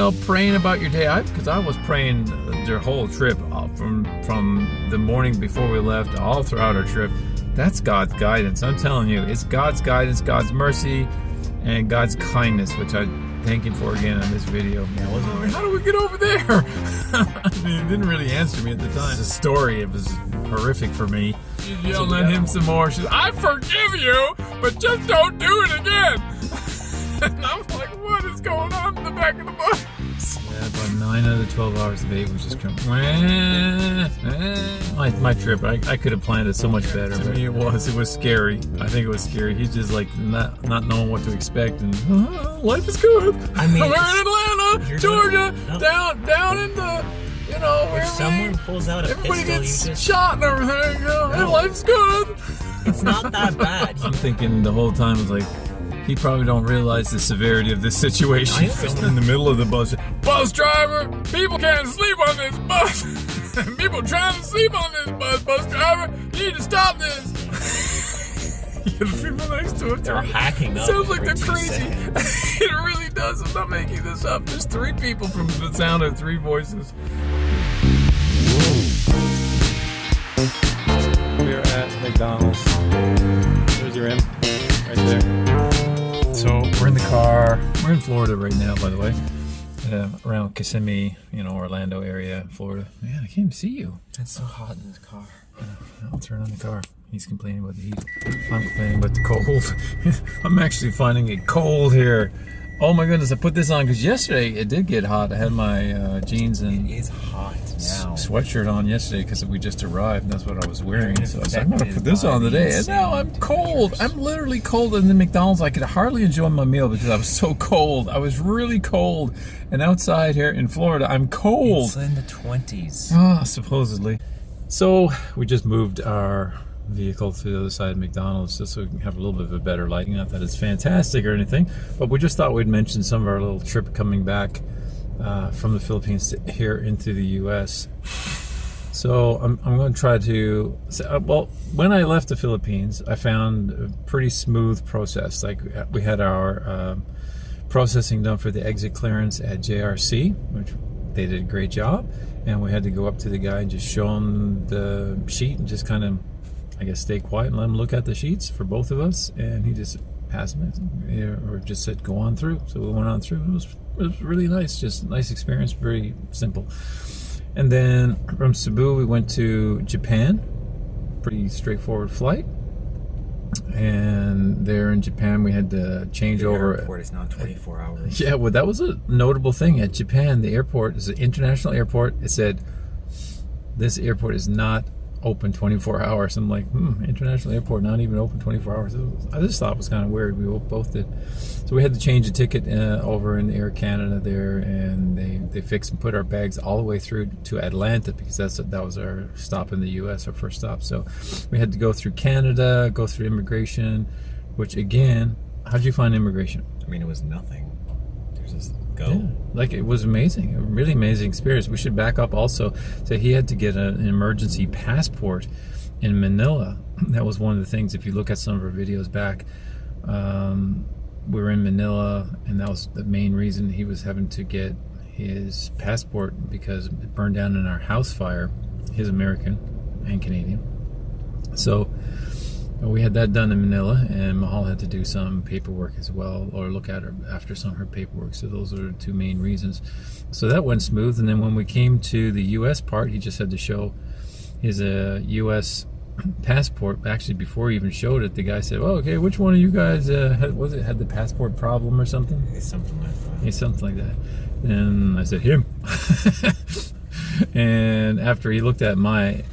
know, praying about your day. Because I was praying their whole trip from the morning before we left all throughout our trip. That's God's guidance. I'm telling you, it's God's guidance, God's mercy, and God's kindness, which I thank Him for again on this video. How do we get over there? I mean, it didn't really answer me at the time. The story, it was horrific for me. She's yelling at him some more. She's, I forgive you, but just don't do it again. And I'm like, what is going on in the back of the bus? Yeah, about 9 out of 12 hours, the baby was just coming. My trip, I could have planned it so much better. To me, it was scary. I think it was scary. He's just like not knowing what to expect, and life is good. I mean, we're in Atlanta, Georgia, down in the, you know, if someone pulls out a everybody pistol, gets you just shot and everything, you know, and life's good. It's not that bad. I'm thinking the whole time, was like, he probably don't realize the severity of this situation. Someone in the middle of the bus. Bus driver, people can't sleep on this bus. People trying to sleep on this bus. Bus driver, you need to stop this. The people next to him. They're hacking up. Sounds like they're crazy. It really does. I'm not making this up. There's 3 people from the sound of 3 voices. We're at McDonald's. There's your in. Right there. So we're in the car. We're in Florida right now, by the way. Around Kissimmee, you know, Orlando area, Florida. Man, I can't even see you. It's so hot in this car. I'll turn on the car. He's complaining about the heat. I'm complaining about the cold. I'm actually finding it cold here. Oh my goodness, I put this on because yesterday it did get hot. I had my jeans and it is hot now. Sweatshirt on yesterday because we just arrived. And that's what I was wearing. So I said, I'm going to put this on today. And now I'm cold. I'm literally cold in the McDonald's. I could hardly enjoy my meal because I was so cold. I was really cold. And outside here in Florida, I'm cold. It's in the 20s. Ah, supposedly. So we just moved our vehicle to the other side of McDonald's just so we can have a little bit of a better lighting. Not that it's fantastic or anything, but we just thought we'd mention some of our little trip coming back from the Philippines here into the US. So I'm going to try to, well, when I left the Philippines, I found a pretty smooth process. Like we had our processing done for the exit clearance at JRC, which they did a great job. And we had to go up to the guy and just show him the sheet and just kind of, I guess, stay quiet and let him look at the sheets for both of us. And he just passed me, or just said, go on through. So we went on through. It was really nice, just a nice experience, very simple. And then from Cebu, we went to Japan. Pretty straightforward flight. And there in Japan, we had to change over. The airport is now 24 hours. Yeah, well, that was a notable thing. At Japan, the airport is an international airport. It said, this airport is not open 24 hours. I'm like, international airport, not even open 24 hours. I just thought it was kind of weird. We both did. So we had to change a ticket over in Air Canada there, and they fixed and put our bags all the way through to Atlanta because that was our stop in the U.S., our first stop. So we had to go through Canada, go through immigration, which again, how'd you find immigration? I mean, it was nothing. There's just go. Yeah, like it was amazing, a really amazing experience. We should back up also. So he had to get an emergency passport in Manila. That was one of the things, if you look at some of our videos back, we were in Manila, and that was the main reason he was having to get his passport, because it burned down in our house fire. He's American and Canadian. So we had that done in Manila, and Mahal had to do some paperwork as well, or look at her after some of her paperwork. So those are the 2 main reasons. So that went smooth. And then when we came to the U.S. part, he just had to show his U.S. passport. Actually, before he even showed it, the guy said, "Oh, okay, which one of you guys had the passport problem or something?" It's something like that. It's something like that. And I said, "Him." And after he looked at my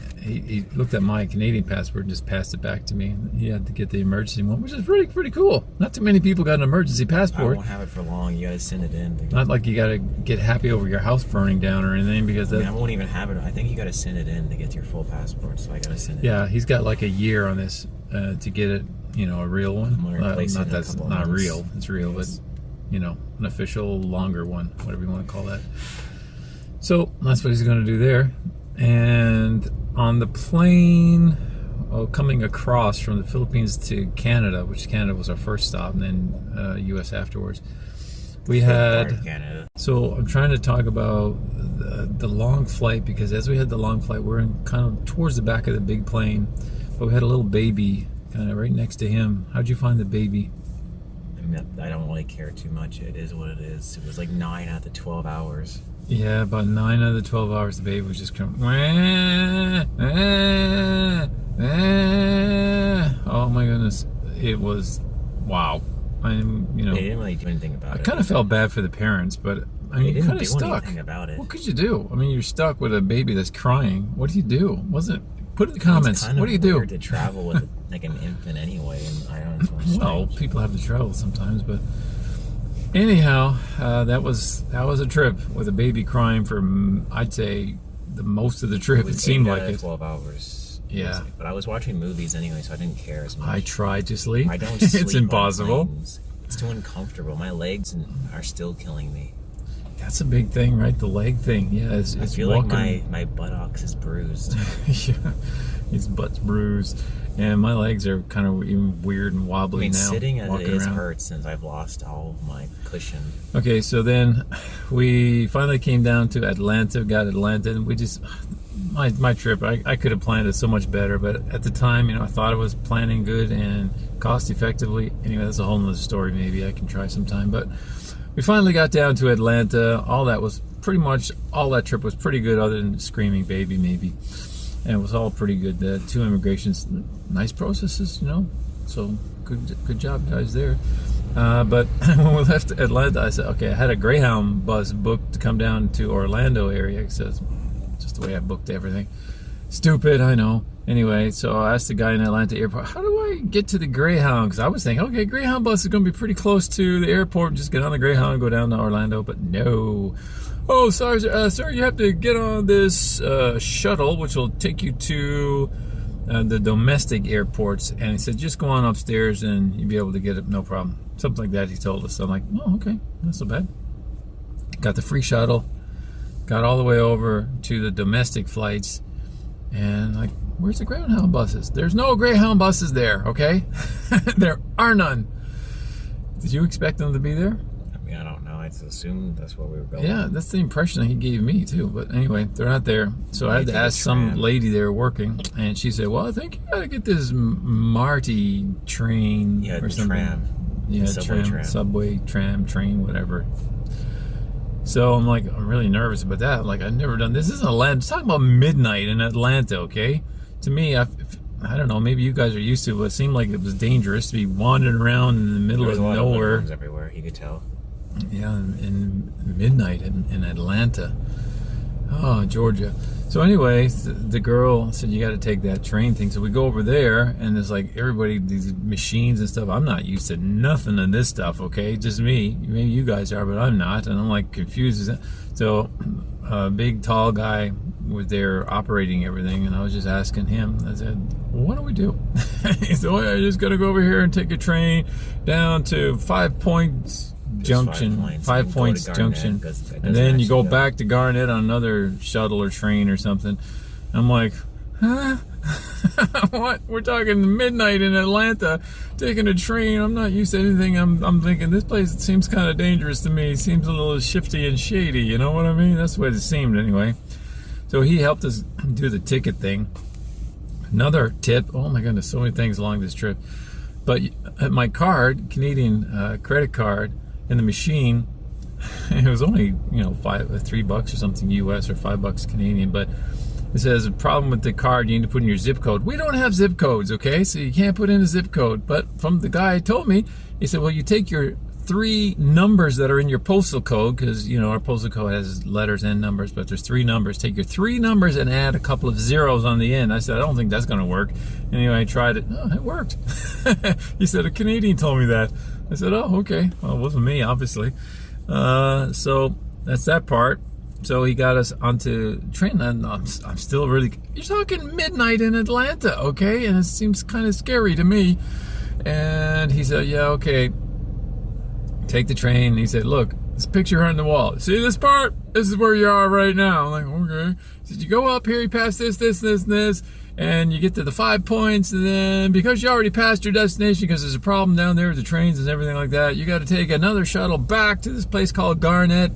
Canadian passport and just passed it back to me. He had to get the emergency one, which is really pretty cool. Not too many people got an emergency passport. I won't have it for long. You gotta send it in. Not like you gotta get happy over your house burning down or anything, because I won't even have it. I think you gotta send it in to get your full passport. So I gotta send it. Yeah, he's got like a year on this to get it. You know, a real one. Not that's not real. It's real, but you know, an official longer one, whatever you want to call that. So that's what he's going to do there. And on the plane coming across from the Philippines to Canada, which Canada was our first stop, and then US afterwards, We Part had, of Canada. so I'm trying to talk about the long flight, because as we had the long flight, we're in kind of towards the back of the big plane, but we had a little baby kind of right next to him. How'd you find the baby? I don't really care too much. It is what it is. It was like 9 out of the 12 hours. Yeah, about 9 out of the 12 hours, the baby was just kind of, wah, wah, wah. Oh my goodness, it was, wow. I'm, They didn't really do anything about it. I kind of felt bad for the parents, but I They mean, you're didn't kind do of stuck. anything about it. What could you do? I mean, you're stuck with a baby that's crying. What do you do? Wasn't Put in the comments. It's kind of What do you do? weird to travel with like an infant anyway, and I don't know. Well, people have to travel sometimes, but anyhow, that was a trip with a baby crying for I'd say the most of the trip. It seemed like it. 12 hours. Yeah. But I was watching movies anyway, so I didn't care as much. I tried to sleep. I don't sleep It's on impossible. planes. It's too uncomfortable. My legs are still killing me. That's a big thing, right? The leg thing. Yeah, it's I feel walking. like my buttocks is bruised. Yeah, his butt's bruised, and my legs are kind of even weird and I wobbly mean, now. sitting as it walking is around. hurts since I've lost all of my cushion. Okay, so then we finally came down to Atlanta, got Atlanta, and we just, my trip, I could have planned it so much better, but at the time, I thought I was planning good and cost effectively. Anyway, that's a whole nother story. Maybe I can try sometime, but we finally got down to Atlanta. All that trip was pretty good, other than screaming baby maybe. And it was all pretty good. The 2 immigrations, nice processes, so good job guys there. But when we left Atlanta, I said, okay, I had a Greyhound bus booked to come down to Orlando area. It says, just the way I booked everything. Stupid, I know. Anyway, so I asked the guy in Atlanta airport, how do I get to the Greyhound? Because I was thinking, okay, Greyhound bus is going to be pretty close to the airport. Just get on the Greyhound and go down to Orlando. But no. Oh, sorry, sir, you have to get on this shuttle, which will take you to the domestic airports. And he said, just go on upstairs and you'll be able to get it, no problem. Something like that he told us. So I'm like, oh, okay, not so bad. Got the free shuttle, got all the way over to the domestic flights, and like, where's the Greyhound buses? There's no Greyhound buses there, okay? There are none. Did you expect them to be there? I mean, I don't know. I just assumed that's where we were going. Yeah, that's the impression he gave me too. But anyway, they're not there. So I had to ask some lady there working, and she said, well, I think you gotta get this Marty train Yeah, or the something. tram. Yeah, subway, tram, train, whatever. So I'm like, I'm really nervous about that. Like, I've never done this. This is Atlanta. It's talking about midnight in Atlanta, okay? To me, I don't know, maybe you guys are used to it, but it seemed like it was dangerous to be wandering around in the middle of nowhere. Of everywhere, you could tell. Yeah, in midnight in Atlanta. Oh, Georgia. So anyway, the girl said, you got to take that train thing. So we go over there, and there's like everybody, these machines and stuff. I'm not used to nothing of this stuff, okay? Just me. Maybe you guys are, but I'm not. And I'm like confused. So a big, tall guy was there operating everything, and I was just asking him. I said, well, what do we do? He said, oh, I just got to go over here and take a train down to 5 Points Junction, 5 Points Junction, and then you go back to Garnett on another shuttle or train or something. I'm like, huh? What? We're talking midnight in Atlanta, taking a train. I'm not used to anything. I'm thinking this place seems kind of dangerous to me. It seems a little shifty and shady. You know what I mean? That's what it seemed anyway. So he helped us do the ticket thing. Another tip. Oh my goodness, so many things along this trip. But my card, Canadian credit card, in the machine, it was only $3 or something US or $5 Canadian, but it says a problem with the card, you need to put in your zip code. We don't have zip codes, okay? So you can't put in a zip code. But from the guy who told me, he said, well, you take your 3 numbers that are in your postal code, because our postal code has letters and numbers, but there's 3 numbers. Take your 3 numbers and add a couple of zeros on the end. I said, I don't think that's going to work. Anyway, I tried it. Oh, it worked. He said, a Canadian told me that. I said, oh, okay. Well, it wasn't me, obviously. So that's that part. So he got us onto train, and I'm still really, you're talking midnight in Atlanta, okay? And it seems kind of scary to me. And he said, yeah, okay. Take the train. And he said, look, this picture on the wall. See this part? This is where you are right now. I'm like, okay. He said, you go up here, you pass this, and and you get to the 5 points, and then because you already passed your destination because there's a problem down there with the trains and everything like that, you got to take another shuttle back to this place called Garnet,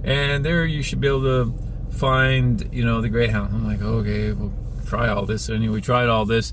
and there you should be able to find, you know, the Greyhound. I'm like, okay, we'll try all this. So anyway, we tried all this,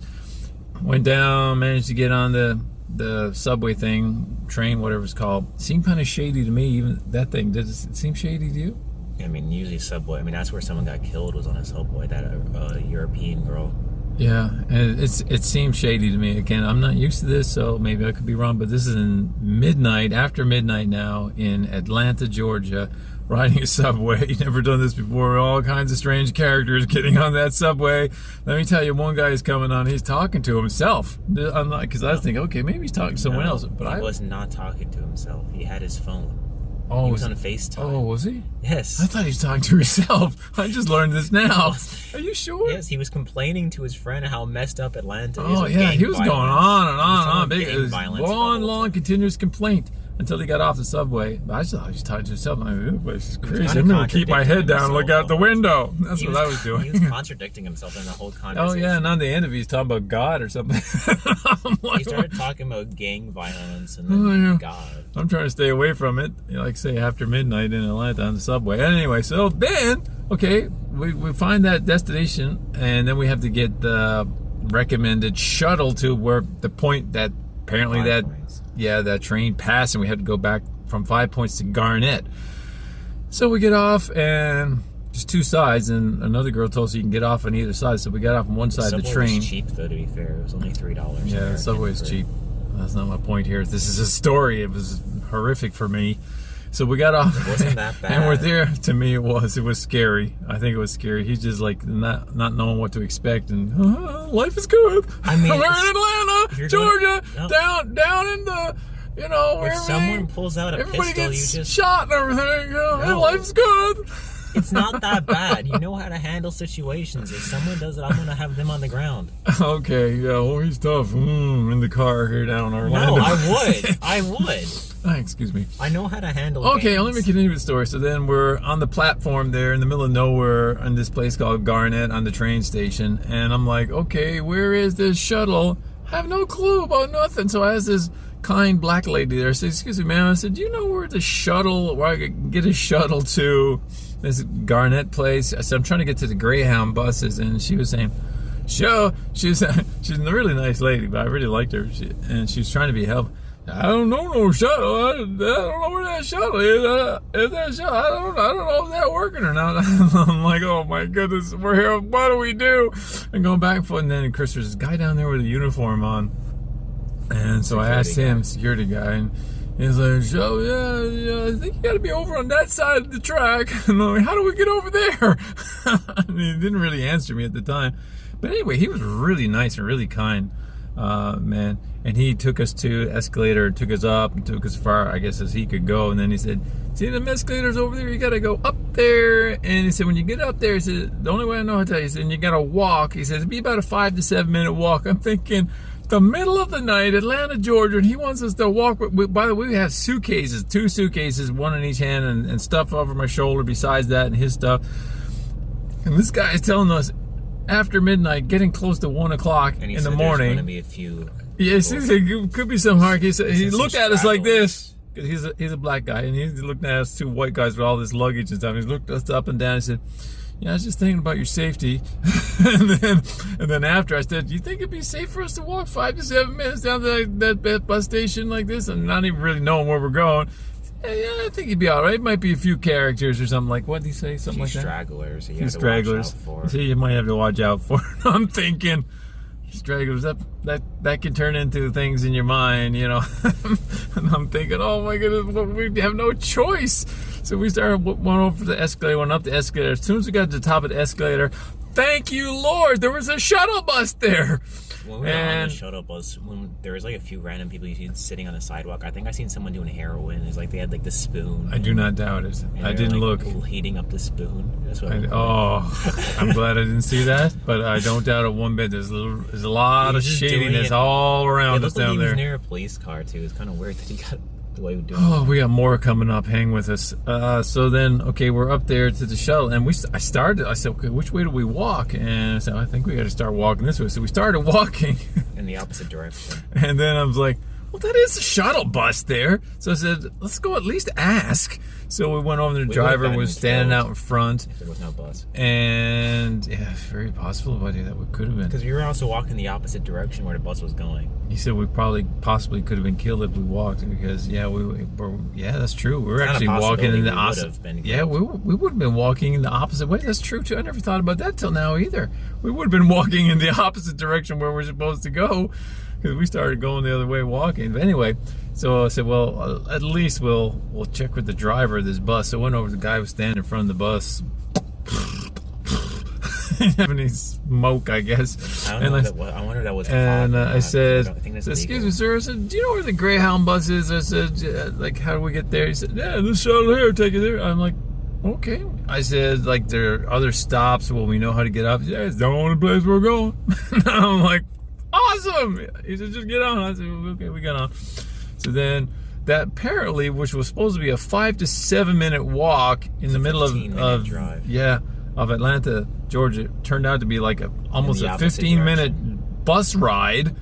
went down, managed to get on the subway thing, train, whatever it's called. It seemed kind of shady to me, even that thing. Did it seem shady to you? I mean, usually subway. I mean, that's where someone got killed, was on a subway. That European girl. Yeah, and it seems shady to me. Again, I'm not used to this, so maybe I could be wrong, but this is in midnight, after midnight now, in Atlanta, Georgia, riding a subway. You've never done this before. All kinds of strange characters getting on that subway. Let me tell you, one guy is coming on. He's talking to himself. I'm not, because I was thinking, okay, maybe he's talking to someone else. But he was not talking to himself. He had his phone. Oh, he was on FaceTime. Oh, was he? Yes. I thought he was talking to himself. I just learned this now. Are you sure? Yes, he was complaining to his friend how messed up Atlanta is. Oh, yeah, he was going on and on and on. It was long, continuous complaint until he got off the subway. But I just thought he was talking to himself. I'm like, this place is crazy. I'm going to keep my head down and look out the window. That's what I was doing. He was contradicting himself in the whole conversation. Oh, yeah, and on the end of it, he's talking about God or something. He started talking about gang violence and then God. I'm trying to stay away from it, you know, like say after midnight in Atlanta on the subway. Anyway, so then, okay, we find that destination, and then we have to get the recommended shuttle to where the point that apparently that train passed, and we had to go back from 5 points to Garnet. So we get off, and just two sides, and another girl told us you can get off on either side, so we got off on one side of the train. Was cheap, though, to be fair. It was only $3. Yeah, the subway is cheap. That's not my point here. This is a story. It was horrific for me. So we got off. It wasn't that bad. And we're there. To me, it was scary. I think it was scary. He's just like not knowing what to expect, and life is good. I mean, we're in Atlanta, Georgia, down in the, you know, where if someone pulls out a everybody pistol, gets you just shot and everything. You know, and life's good. It's not that bad. You know how to handle situations. If someone does it, I'm gonna have them on the ground. Okay, yeah, well, he's tough. In the car here down in Orlando. No, I would. Excuse me. I know how to handle Okay, games. let me continue the story. So then we're on the platform there in the middle of nowhere in this place called Garnet on the train station. And I'm like, okay, where is this shuttle? I have no clue about nothing. So I asked this kind black lady there. I said, excuse me, ma'am. I said, do you know where I could get a shuttle to this Garnet place? I said, I'm trying to get to the Greyhound buses. And she was saying, sure. She's a really nice lady, but I really liked her. And she was trying to be helpful. I don't know no shuttle. I don't know where that shuttle is. Is that shuttle? I don't know if that's working or not. I'm like, oh my goodness, we're here. What do we do? And going back and forth. And then Chris, there's this guy down there with a uniform on. And so I asked him, security guy, and he's like, so yeah, I think you got to be over on that side of the track. And I'm like, how do we get over there? I mean, he didn't really answer me at the time. But anyway, he was really nice and really kind. Man, and he took us to the escalator, took us up, and took us as far, I guess, as he could go. And then he said, see them escalators over there? You gotta go up there. And he said, when you get up there, he said, the only way I know how to tell you, he said, you gotta walk. He says, it'd be about a 5 to 7 minute walk. I'm thinking, the middle of the night, Atlanta, Georgia, and he wants us to walk. By the way, we have suitcases, 2 suitcases, one in each hand, and stuff over my shoulder besides that, and his stuff. And this guy is telling us, after midnight, getting close to 1 o'clock in the morning. There's going to be a few. Yes, it could be some hard. He looked at us like this. He's a black guy, and he's looking at us 2 white guys with all this luggage and stuff. He looked us up and down and said, yeah, I was just thinking about your safety. and then after I said, do you think it'd be safe for us to walk 5 to 7 minutes down to that bus station like this and not even really knowing where we're going? Yeah, I think he'd be all right. It might be a few characters or something like. What did he say? Something like that. Stragglers. A few stragglers. So you might have to watch out for. I'm thinking stragglers. That can turn into things in your mind, you know. And I'm thinking, oh my goodness, we have no choice. So we started went over the escalator, went up the escalator. As soon as we got to the top of the escalator, thank you, Lord, there was a shuttle bus there. When we were on the shuttle bus, when there was like a few random people you see sitting on the sidewalk, I think I seen someone doing heroin. It's like they had like the spoon. I do not doubt it. I didn't look. Heating up the spoon. That's what I'm glad I didn't see that, but I don't doubt it one bit. There's a lot of shadiness all around us down there. He was near a police car too. It's kind of weird that he got What are you doing? Oh, we got more coming up. Hang with us. So then, okay, we're up there to the shuttle, and I said, okay, which way do we walk? And I said, I think we got to start walking this way. So we started walking In the opposite direction. and then I was like, well, that is a shuttle bus there. So I said, let's go at least ask. So we went over, the driver was standing out in front. If there was no bus. And yeah, very possible, buddy, that we could have been. Because we were also walking the opposite direction where the bus was going. He said we possibly could have been killed if we walked, because that's true. We were actually walking in the opposite. Yeah, we would have been walking in the opposite way. That's true too. I never thought about that till now either. We would have been walking in the opposite direction where we're supposed to go, because we started going the other way walking. But anyway, so I said, well, at least we'll check with the driver of this bus. So I went over to the guy who was standing in front of the bus. Having any smoke, I guess. I wonder if that was. And I said, excuse me, sir. I said, do you know where the Greyhound bus is? I said, like, how do we get there? He said, yeah, this shuttle here, take it there. I'm like, okay. I said, like, there are other stops where we know how to get up. Yeah, it's the only place we're going. I'm like, awesome. He said, just get on. I said, okay, we got on. So then, that apparently, which was supposed to be a 5 to 7 minute walk in the middle of drive. Yeah, of Atlanta, Georgia, turned out to be like almost a 15-minute bus ride.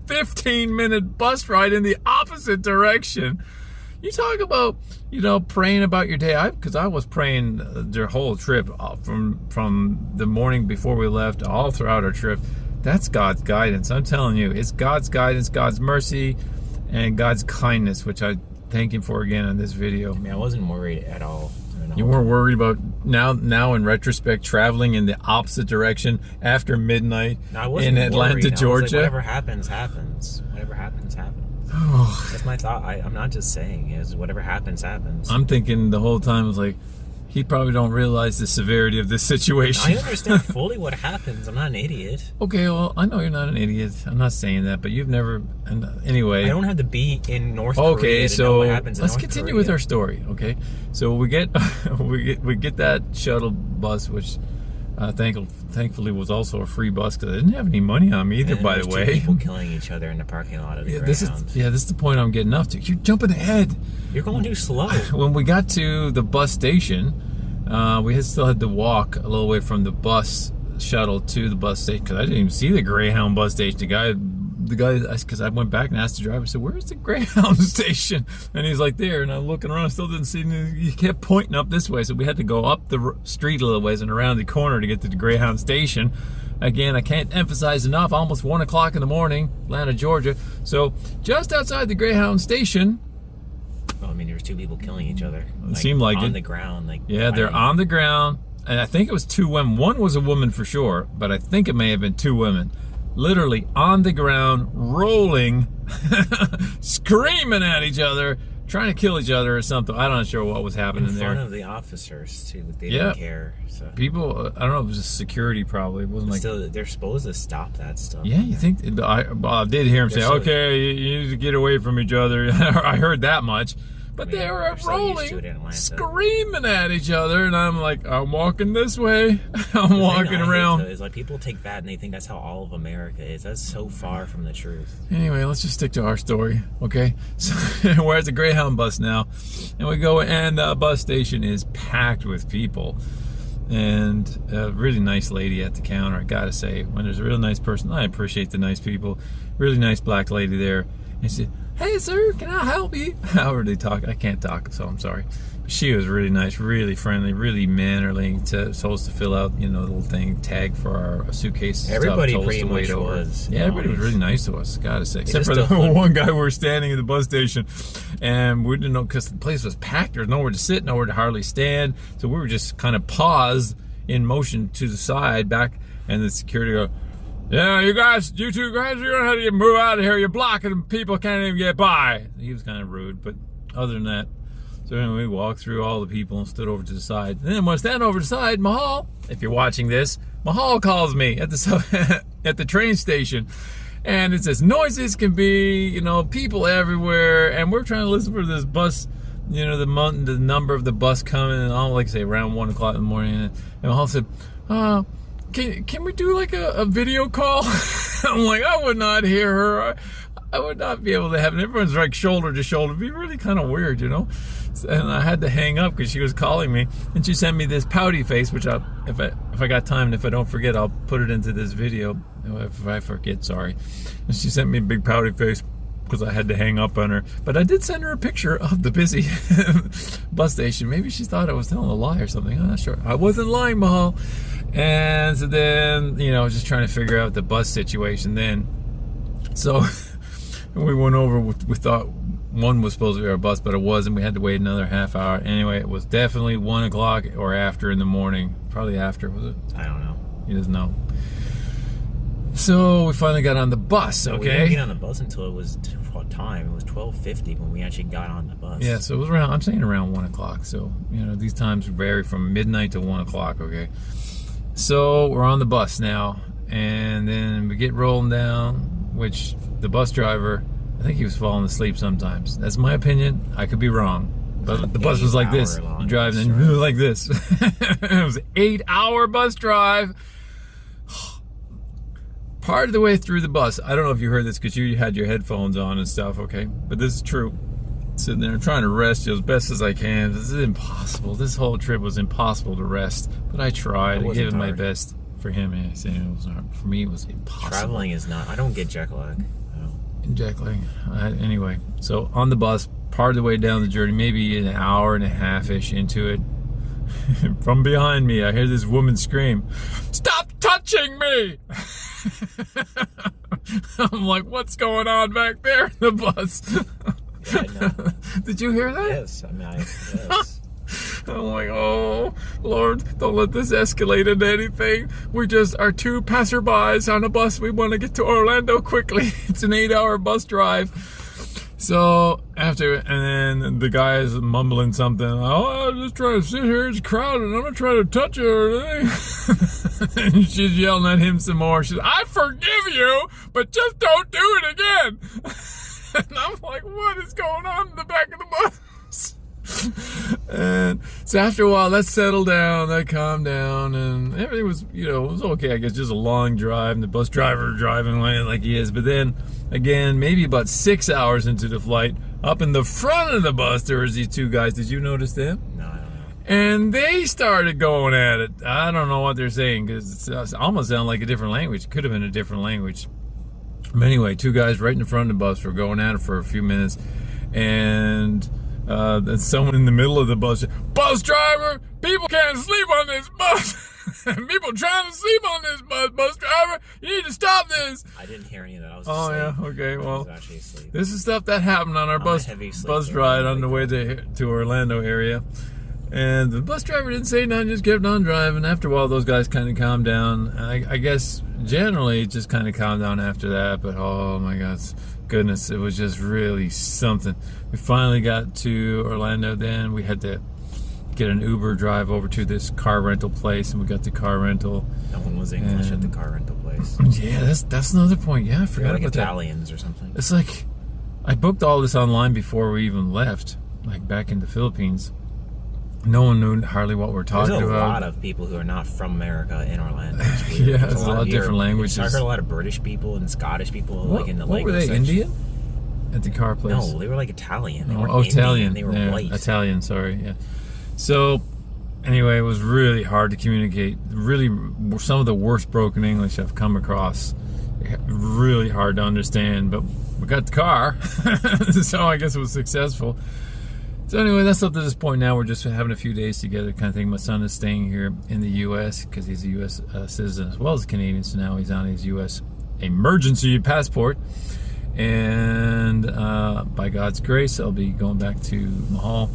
15-minute bus ride in the opposite direction. You talk about, praying about your day. Because I was praying the whole trip from the morning before we left all throughout our trip. That's God's guidance. I'm telling you, it's God's guidance, God's mercy, and God's kindness, which I thank Him for again in this video. I mean, I wasn't worried at all. You weren't worried about now in retrospect traveling in the opposite direction after midnight in Atlanta, Georgia. Like, whatever happens, happens. Whatever happens, happens. That's my thought. I'm not just saying it. Whatever happens, happens. I'm thinking the whole time, I was like, he probably don't realize the severity of this situation. I understand fully what happens. I'm not an idiot. Okay, well, I know you're not an idiot. I'm not saying that, but you've never. Anyway, I don't have to be in North Korea to know what happens in let's North continue Korea. with our story. Okay, so we get we get that shuttle bus, which thankfully was also a free bus, because I didn't have any money on me either. And by the way, people killing each other in the parking lot of the this is the point I'm getting up to. You're jumping ahead. You're going too slow. When we got to the bus station, we still had to walk a little way from the bus shuttle to the bus station, because I didn't even see the Greyhound bus station. The guy, because I went back and asked the driver, I said, where's the Greyhound station? And he's like, there. And I'm looking around, I still didn't see him. He kept pointing up this way, so we had to go up the street a little ways and around the corner to get to the Greyhound station. Again, I can't emphasize enough, almost 1 o'clock in the morning, Atlanta, Georgia. So just outside the Greyhound station. I mean, there was two people killing each other. It seemed like on the ground. They're on the ground. And I think it was 2 women. One was a woman for sure, but I think it may have been 2 women. Literally on the ground, rolling, screaming at each other, trying to kill each other or something. I'm not sure what was happening there. In front of the officers, too. They didn't care. So. People, I don't know if it was just security probably. It wasn't still, they're supposed to stop that stuff. Yeah, you think? I did hear him say, okay, you need to get away from each other. I heard that much. But they were rolling, screaming at each other, and I'm like, I'm walking this way. I'm walking around. It's like people take that and they think that's how all of America is. That's so far from the truth. Anyway, let's just stick to our story, okay? So we're at the Greyhound bus now, and we go, and the bus station is packed with people. And a really nice lady at the counter, I gotta say. When there's a really nice person, I appreciate the nice people. Really nice black lady there. And she said, hey sir, can I help you? However they talk, I can't talk, so I'm sorry. But she was really nice, really friendly, really mannerly. Told us to fill out, the little thing, tag for our suitcase. Everybody stuff, pretty much was. Yeah, everybody was really nice to us, gotta say. Except for the one guy, we were standing at the bus station, and we didn't know, because the place was packed. There was nowhere to sit, nowhere to hardly stand. So we were just kind of paused in motion to the side back, and the security go, yeah, you two guys, you're gonna have to move out of here. You're blocking them. People can't even get by. He was kind of rude, but other than that, so anyway, we walked through all the people and stood over to the side. And then when I stand over to the side, Mahal, if you're watching this, Mahal calls me at the at the train station, and it's as noisy as can be. People everywhere, and we're trying to listen for this bus. The number of the bus coming, and all, like I say, around 1 o'clock in the morning. And Mahal said, Can we do like a video call? I'm like, I would not hear her. I would not be able to have it. Everyone's like shoulder to shoulder. It'd be really kind of weird, you know? And I had to hang up because she was calling me, and she sent me this pouty face, which if I got time and if I don't forget, I'll put it into this video. If I forget, sorry. And she sent me a big pouty face because I had to hang up on her. But I did send her a picture of the busy bus station. Maybe she thought I was telling a lie or something. I'm not sure. I wasn't lying, Mahal. And so then, you know, just trying to figure out the bus situation then. So we went over, we thought one was supposed to be our bus, but it wasn't. We had to wait another half hour. Anyway, it was definitely 1 o'clock or after in the morning. Probably after, was it? I don't know. He doesn't know. So we finally got on the bus, okay? We didn't get on the bus until it was what time? It was 12:50 when we actually got on the bus. Yeah, so it was around, I'm saying around 1 o'clock. So, you know, these times vary from midnight to 1 o'clock, okay? So we're on the bus now, and then we get rolling down, which the bus driver, I think he was falling asleep sometimes. That's my opinion. I could be wrong. But the bus was like this. You drive and like this. It was an 8-hour bus drive. Part of the way through the bus, I don't know if you heard this because you had your headphones on and stuff, okay? But this is true. Sitting there trying to rest as best as I can. This is impossible. This whole trip was impossible to rest. But I tried. I gave it my best. For him, yeah, it was hard. For me, it was impossible. Traveling is not. I don't get jet lag. Jet lag. Anyway, so on the bus, part of the way down the journey, maybe an hour and a half-ish into it, from behind me, I hear this woman scream, "Stop touching me!" I'm like, what's going on back there in the bus? Yeah, I know. Did you hear that? Yes, I mean, yes. I'm like, oh, Lord, don't let this escalate into anything. We just are two passerbys on a bus. We want to get to Orlando quickly. It's an 8-hour bus drive. So after, and then the guy is mumbling something. Oh, I'm just trying to sit here. It's crowded. I'm not trying to touch you or anything. And she's yelling at him some more. She's, I forgive you, but just don't do it again. And I'm like, what is going on in the back of the bus? And so after a while, that settled down, that calmed down, and everything was, you know, it was okay. I guess just a long drive, and the bus driver driving like he is. But then, again, maybe about 6 hours into the flight, up in the front of the bus, there was these two guys. Did you notice them? No, I don't know. And they started going at it. I don't know what they're saying, because it almost sounded like a different language. It could have been a different language. But anyway, two guys right in the front of the bus were going at it for a few minutes, and then someone in the middle of the bus said, "Bus driver, people can't sleep on this bus. People trying to sleep on this bus. Bus driver, you need to stop this." I didn't hear any of that. I was asleep. asleep. Yeah, okay, well, I was actually asleep. This is stuff that happened on our bus ride on the way to Orlando area. And the bus driver didn't say nothing, just kept on driving. After a while, those guys kind of calmed down. I guess generally it just kind of calmed down after that, but oh my goodness, it was just really something. We finally got to Orlando then. We had to get an Uber drive over to this car rental place, and we got the car rental. No one was English at the car rental place. Yeah, that's another point. Yeah, I forgot like about Italians that. or something. It's like, I booked all this online before we even left, like back in the Philippines. No one knew hardly what we're talking about. There's a lot of people who are not from America in Orlando. Yeah, there's a lot of different languages. I heard a lot of British people and Scottish people, like in the language were they, section. Indian? At the car place? No, they were like Italian. They weren't Italian. Indian. They were white. Italian, sorry, yeah. So, anyway, it was really hard to communicate. Really, some of the worst broken English I've come across. Really hard to understand, but we got the car, so I guess it was successful. So anyway, that's up to this point now. We're just having a few days together kind of thing. My son is staying here in the U.S. because he's a U.S. Citizen as well as a Canadian, so now he's on his U.S. emergency passport. And by God's grace, I'll be going back to Mahal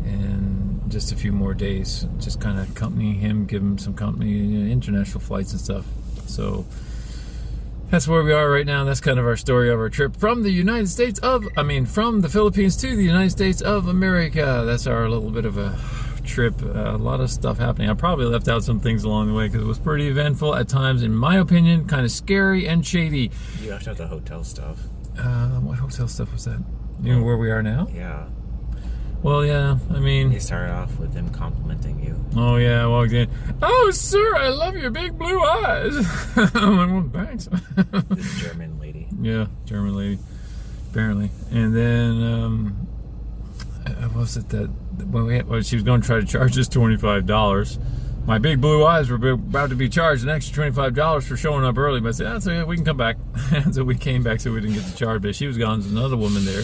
in just a few more days. Just kind of accompanying him, give him some company, international flights and stuff. So that's where we are right now. That's kind of our story of our trip from the United States from the Philippines to the United States of America. That's our little bit of a trip. A lot of stuff happening. I probably left out some things along the way because it was pretty eventful at times, in my opinion, kind of scary and shady. You left out the hotel stuff. What hotel stuff was that? You know where we are now? Yeah. Well, yeah, I mean... You started off with them complimenting you. Oh, yeah, I walked in. "Oh, sir, I love your big blue eyes." I'm like, well, thanks. This German lady. Yeah, German lady. apparently. And then what was it that when she was going to try to charge us $25. My big blue eyes were about to be charged an extra $25 for showing up early. But I said, that's okay, we can come back. So we came back, so we didn't get the charge. But she was gone. There's another woman there.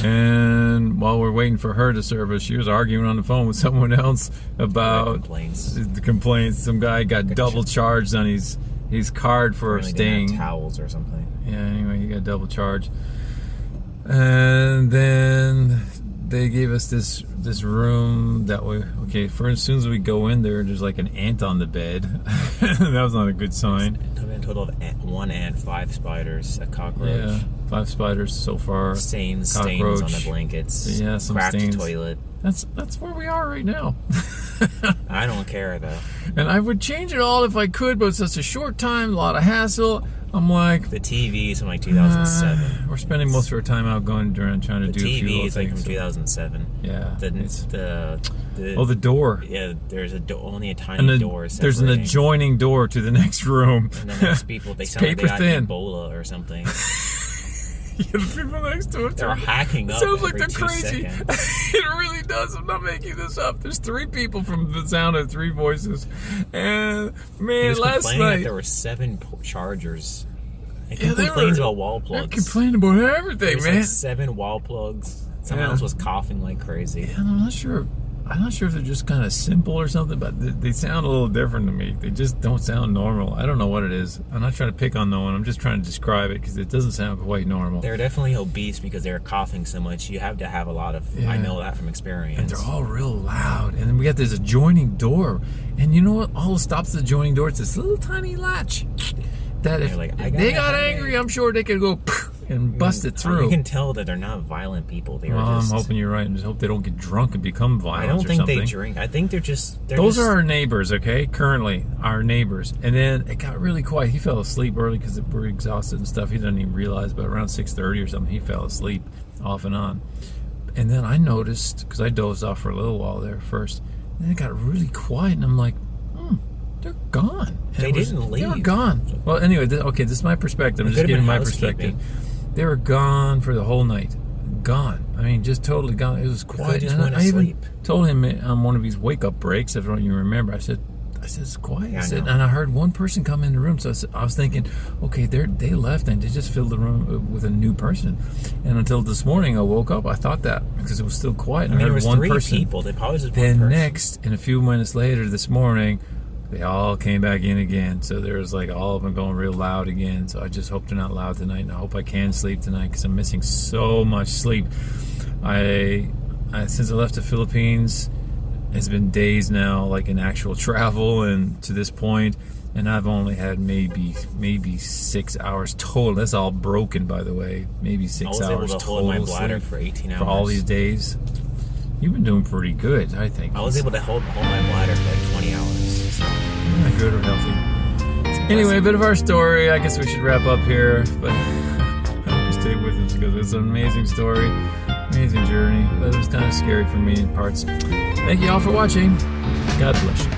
And while we're waiting for her to serve us, she was arguing on the phone with someone else about the complaints. Some guy got double charged on his card for staying. Towels or something. Yeah, anyway, he got double charged. And then they gave us this room that for as soon as we go in there's like an ant on the bed. That was not a good sign. A total of 1 ant, 5 spiders, a cockroach. Yeah, 5 spiders so far. Stains on the blankets. Yeah, some cracked stains. Toilet. That's where we are right now. I don't care though. And I would change it all if I could, but it's such a short time, a lot of hassle. I'm like, the TV is from like 2007. We're spending most of our time out going around trying to do a few TV little is like things. from 2007. Yeah. The door. Yeah, there's only a tiny door. There's an adjoining door to the next room. And then there's people. They sound like they got Ebola or something. Yeah, the people next to it. They're hacking up. Sounds like they're crazy. Seconds. It really does. I'm not making this up. There's 3 people from the sound of 3 voices. And man, last night that there were 7 chargers. And complains about wall plugs. They're complaining about everything, man. Like 7 wall plugs. Someone else was coughing like crazy. Yeah, I'm not sure if they're just kind of simple or something, but they sound a little different to me. They just don't sound normal. I don't know what it is. I'm not trying to pick on no one. I'm just trying to describe it because it doesn't sound quite normal. They're definitely obese because they're coughing so much. You have to have a lot of, I know that from experience. And they're all real loud. And then we got this adjoining door. And you know what? All that stops the adjoining door, it's this little tiny latch. That if they got angry, I'm sure they could go and bust it through. You can tell that they're not violent people. I'm hoping you're right, and just hope they don't get drunk and become violent. I don't think they drink. I think they're those are our neighbors, okay? Currently, our neighbors. And then it got really quiet. He fell asleep early because we're exhausted and stuff. He didn't even realize, but around 6:30 or something, he fell asleep off and on. And then I noticed, because I dozed off for a little while there first, and it got really quiet, and I'm like, they're gone. They didn't leave. They were gone. Well, anyway, this is my perspective. I'm just giving my perspective. They were gone for the whole night. Gone. I mean, just totally gone. It was quiet. Just went to sleep. Even told him on one of his wake-up breaks, if I don't even remember, I said, it's quiet. Yeah, and I heard one person come in the room, so I was thinking, okay, they left and they just filled the room with a new person. And until this morning, I woke up, I thought that because it was still quiet. And I heard there was one 3 person. people. They probably just then one person. Next, and a few minutes later this morning, they all came back in again. So there was like all of them going real loud again. So I just hope they're not loud tonight, and I hope I can sleep tonight because I'm missing so much sleep. I since I left the Philippines, it's been days now, like in actual travel, and to this point, and I've only had maybe 6 hours total. That's all broken, by the way. Maybe 6 hours total. I was able to hold my bladder for 18 hours for all these days. You've been doing pretty good, I think. I was able to hold my bladder for like 20 hours. So. Not good or healthy. Anyway, a bit of our story. I guess we should wrap up here, but I hope you stay with us because it's an amazing story, amazing journey. But it was kind of scary for me in parts. Thank you all for watching. God bless you.